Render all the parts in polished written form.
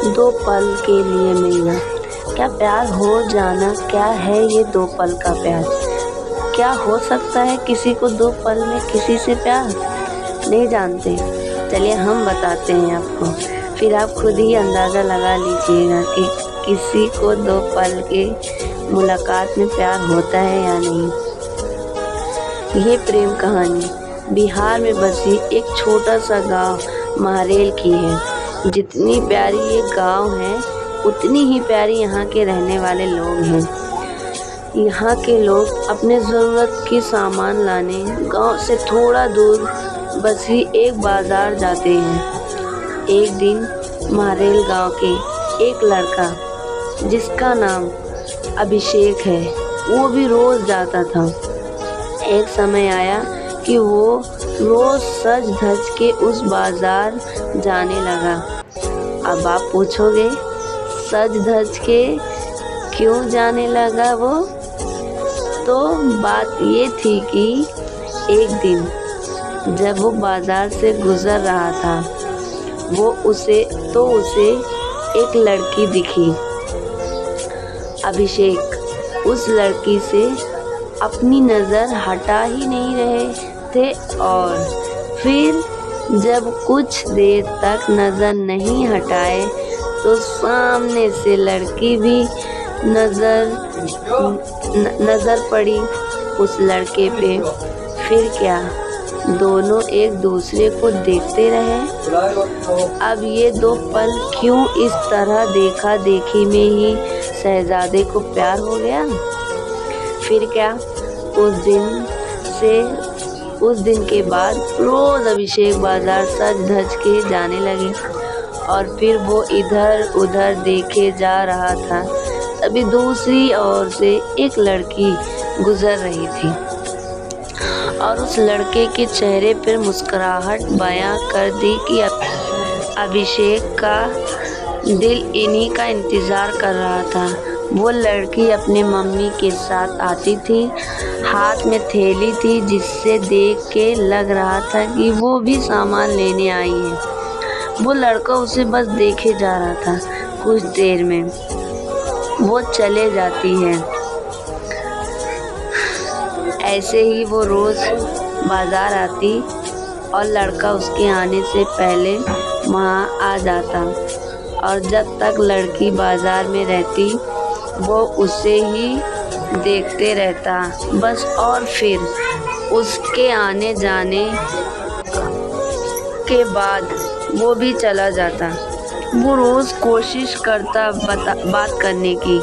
दो पल के लिए मिलना, क्या प्यार हो जाना, क्या है ये दो पल का प्यार। क्या हो सकता है किसी को दो पल में किसी से प्यार? नहीं जानते? चलिए हम बताते हैं आपको, फिर आप खुद ही अंदाज़ा लगा लीजिएगा कि किसी को दो पल के मुलाकात में प्यार होता है या नहीं। ये प्रेम कहानी बिहार में बसी एक छोटा सा गांव महरेल की है। जितनी प्यारी ये गांव है उतनी ही प्यारी यहाँ के रहने वाले लोग हैं। यहाँ के लोग अपने ज़रूरत की सामान लाने गांव से थोड़ा दूर बसी एक बाज़ार जाते हैं। एक दिन महरेल गांव के एक लड़का जिसका नाम अभिषेक है, वो भी रोज़ जाता था। एक समय आया कि वो रोज़ सज धज के उस बाज़ार जाने लगा। अब आप पूछोगे सज धज के क्यों जाने लगा वो? तो बात ये थी कि एक दिन जब वो बाज़ार से गुज़र रहा था उसे एक लड़की दिखी। अभिषेक उस लड़की से अपनी नज़र हटा ही नहीं रहे थे और फिर जब कुछ देर तक नज़र नहीं हटाए तो सामने से लड़की भी नज़र पड़ी उस लड़के पे। फिर क्या, दोनों एक दूसरे को देखते रहे। अब ये दो पल क्यों इस तरह देखा देखी में ही शहजादे को प्यार हो गया। फिर क्या, उस दिन के बाद रोज़ अभिषेक बाज़ार सज धज के जाने लगे और फिर वो इधर उधर देखे जा रहा था। तभी दूसरी ओर से एक लड़की गुज़र रही थी और उस लड़के के चेहरे पर मुस्कुराहट बयां कर दी कि अभिषेक का दिल इन्हीं का इंतज़ार कर रहा था। वो लड़की अपने मम्मी के साथ आती थी, हाथ में थैली थी जिससे देख के लग रहा था कि वो भी सामान लेने आई है। वो लड़का उसे बस देखे जा रहा था। कुछ देर में वो चले जाती है। ऐसे ही वो रोज़ बाज़ार आती और लड़का उसके आने से पहले वहाँ आ जाता और जब तक लड़की बाज़ार में रहती वो उसे ही देखते रहता बस। और फिर उसके आने जाने के बाद वो भी चला जाता। वो रोज़ कोशिश करता बात करने की,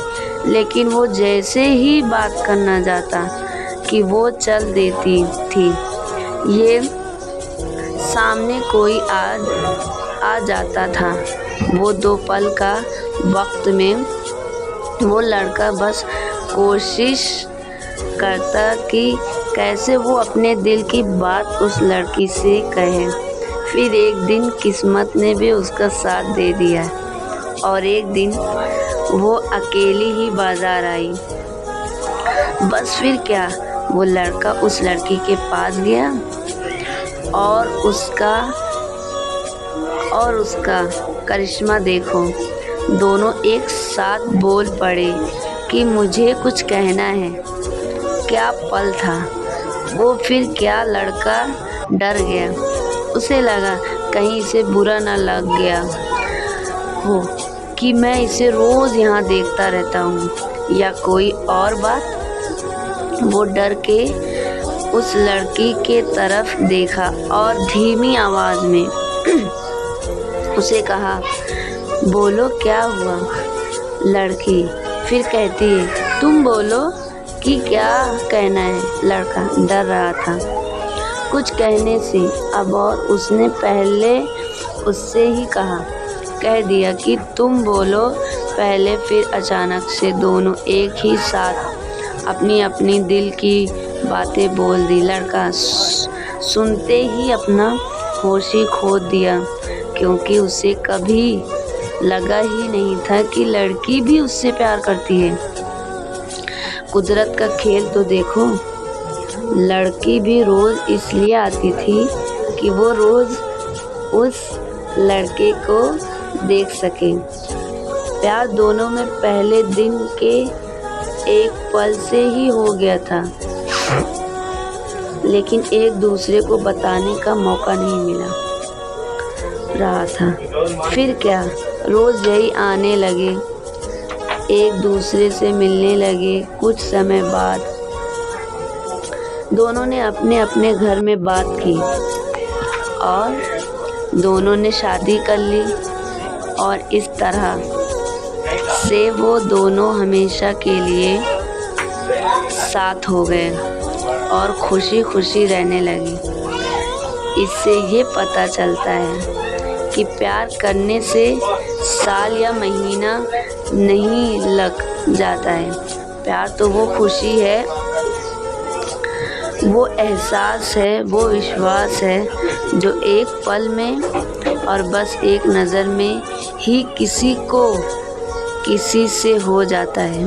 लेकिन वो जैसे ही बात करना जाता कि वो चल देती थी। ये सामने कोई आ जाता था। वो दो पल का वक्त में वो लड़का बस कोशिश करता कि कैसे वो अपने दिल की बात उस लड़की से कहे। फिर एक दिन किस्मत ने भी उसका साथ दे दिया और एक दिन वो अकेली ही बाज़ार आई। बस फिर क्या, वो लड़का उस लड़की के पास गया और उसका करिश्मा देखो। दोनों एक साथ बोल पड़े कि मुझे कुछ कहना है। क्या पल था वो! फिर क्या, लड़का डर गया। उसे लगा कहीं इसे बुरा ना लग गया हो कि मैं इसे रोज़ यहाँ देखता रहता हूँ, या कोई और बात। वो डर के उस लड़की के तरफ देखा और धीमी आवाज़ में उसे कहा, बोलो क्या हुआ। लड़की फिर कहती है, तुम बोलो कि क्या कहना है। लड़का डर रहा था कुछ कहने से अब, और उसने पहले उससे ही कह दिया कि तुम बोलो पहले। फिर अचानक से दोनों एक ही साथ अपनी अपनी दिल की बातें बोल दी। लड़का सुनते ही अपना होश ही खो दिया, क्योंकि उसे कभी लगा ही नहीं था कि लड़की भी उससे प्यार करती है। कुदरत का खेल तो देखो। लड़की भी रोज़ इसलिए आती थी कि वो रोज़ उस लड़के को देख सके। प्यार दोनों में पहले दिन के एक पल से ही हो गया था, लेकिन एक दूसरे को बताने का मौका नहीं मिला रहा था। फिर क्या, रोज़ यही आने लगे, एक दूसरे से मिलने लगे। कुछ समय बाद दोनों ने अपने अपने घर में बात की और दोनों ने शादी कर ली, और इस तरह से वो दोनों हमेशा के लिए साथ हो गए और खुशी खुशी रहने लगे। इससे ये पता चलता है कि प्यार करने से साल या महीना नहीं लग जाता है। प्यार तो वो खुशी है, वो एहसास है, वो विश्वास है जो एक पल में और बस एक नज़र में ही किसी से हो जाता है।